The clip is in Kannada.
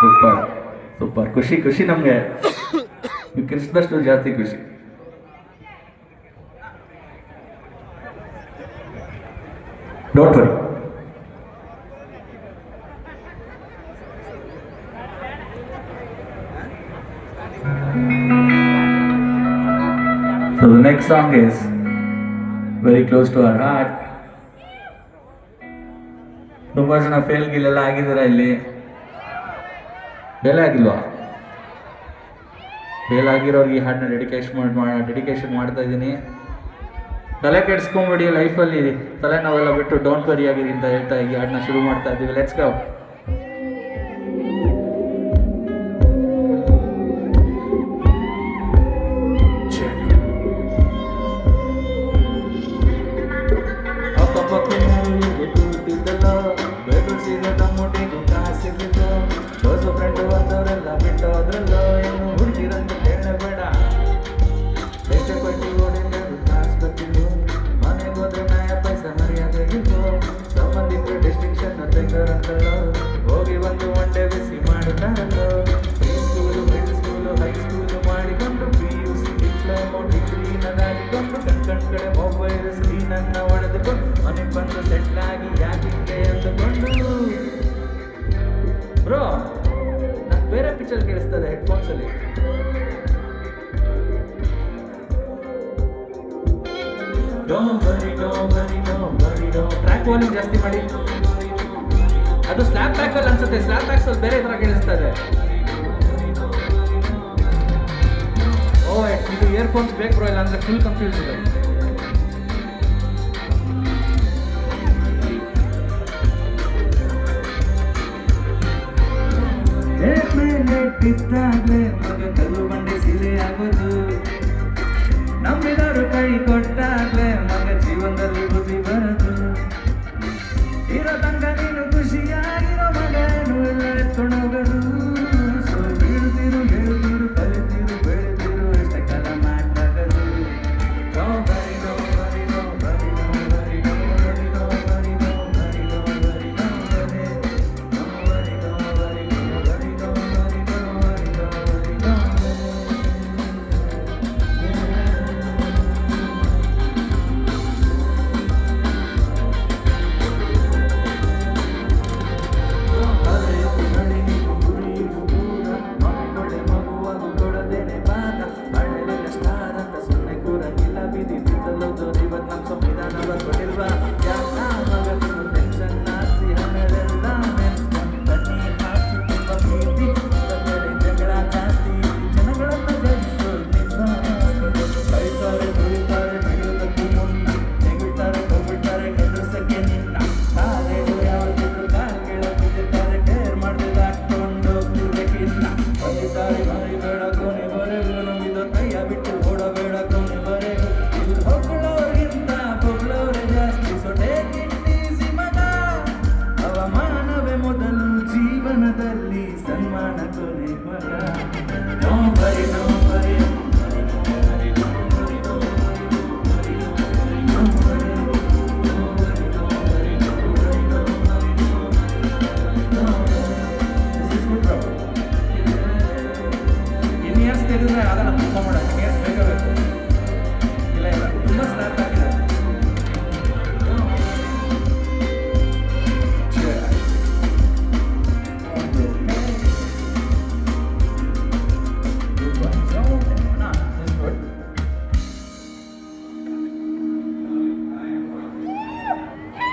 ಸೂಪರ್ ಸೂಪರ್, ಖುಷಿ ಖುಷಿ ನಮಗೆ. ನೀವು ಕಿರಿಸಿದಷ್ಟು ಜಾಸ್ತಿ ಖುಷಿ. Don't worry. So the next song is very close to our heart. ತುಂಬಾ ಜನ ಫೇಲ್ ಗಿಲ್ಲೆಲ್ಲ ಆಗಿದ್ದೀರಾ ಇಲ್ಲಿ? ಫೇಲ್ ಆಗಿಲ್ವಾ? ಫೇಲ್ ಆಗಿರೋರಿಗೆ ಈ ಹಾಡನ್ನ ಡೆಡಿಕೇಶನ್ ಮಾಡ್ತಾ ಇದ್ದೀನಿ. ತಲೆ ಕೆಡಿಸ್ಕೊಂಬಿಡಿ, ಲೈಫಲ್ಲಿ ತಲೆ ನಾವೆಲ್ಲ ಬಿಟ್ಟು ಡೋಂಟ್ ವರಿ ಆಗಿರಿ ಅಂತ ಹೇಳ್ತಾ ಈ ಹಾಡನ್ನ ಶುರು ಮಾಡ್ತಾ ಇದ್ದೀವಿ. Let's go. ಫ್ರೆಂಡು ಬಿಟ್ಟೋದ್ರಲ್ಲೋ ಏನು ಹುಡುಗಿರಂತ ಕೇಳಬೇಡ. ಎಷ್ಟು ಕೊಟ್ಟು ಓಡಿದ್ರು ಕಾಸು ಗೊತ್ತಿಲ್ಲ, ಮನೆಗೆ ಹೋದ್ರೆ ನಯ ಪೈಸ ಮರ್ಯಾದೆಗಿಲ್ವೋ. ಸಂಬಂಧಿಕರು ಡಿಸ್ಟಿಂಕ್ಷನ್ ತೆಗೆದರಂತಲ್ಲೋ, ಹೋಗಿ ಬಂದು ಒಂಡೆ ಬಿಸಿ ಮಾಡುತ್ತಾರಲ್ಲೋ. Pre school middle school high school ಮಾಡಿಕೊಂಡು PUC ಡಿಪ್ಲೊಮೊ ಡಿಗ್ರಿನ ದಾಟಿಕೊಂಡು ಕಡೆ ಮೊಬೈಲ್ ಸ್ಕ್ರೀನನ್ನ ಹೊಡೆದುಕೊಂಡು ಮನೆಗೆ ಬಂದು ಸೆಟ್ಲ್ ಆಗಿ ಯಾಕಿಂಗೆ ಅಂದುಕೊಂಡು. ಬ್ರೋ ಬೇರೆ ಪಿಕ್ಚರ್ ಕೇಳಿಸ್ತದೆ ಹೆಡ್ಫೋನ್ಸ್ ಅಲ್ಲಿ. ಟ್ರ್ಯಾಕ್ ವಾಲ್ಯೂಮ್ ಜಾಸ್ತಿ ಮಾಡಿ. ಅದು ಸ್ಲ್ಯಾಪ್ ಬ್ಯಾಕ್ ಅಲ್ಲಿ ಅನ್ಸುತ್ತೆ, ಸ್ಲ್ಯಾಪ್ ಬ್ಯಾಕ್ಸ್ ಅಲ್ಲಿ ಬೇರೆ ತರ ಕೇಳಿಸ್ತದೆ. ಓ ಇದು ಇಯರ್ಫೋನ್ಸ್ ಬೇಕು ಬ್ರೋ, ಇಲ್ಲ ಅಂದ್ರೆ ಫುಲ್ ಕನ್ಫ್ಯೂಸ್ ಇದೆ. ಬಿದ್ದಾಗ್ಲೇ ಮಗ ಕಲ್ಲು ಬಂಡೆ ಸಿಲೆ ಆಗೋದು, ನಂಬಿದವರು ಕೈ ಕೊಟ್ಟಾಗ್ಲೇ ಮಗ ಜೀವನದಲ್ಲಿ ಬುದ್ಧಿ ಬರದು. ಇರೋ ತಂಗ ನೀನು ಖುಷಿಯಾಗಿರೋ ಮಗನು ಎಲ್ಲ ಎತ್ಕೊಂಡೋಗರು. ಸೊ ಬೀಳ್ತಿರು ಹೇಳ್ತಿರು ಕಲಿತಿರು ಬೆಳೆದಿರು ಎಷ್ಟ ಕಾಲ ಮಾಡ್ತಾಗದು. ಅವಮಾನವೇ ಮೊದಲು ಜೀವನದಲ್ಲಿ ಸನ್ಮಾನ ಕೊನೆ.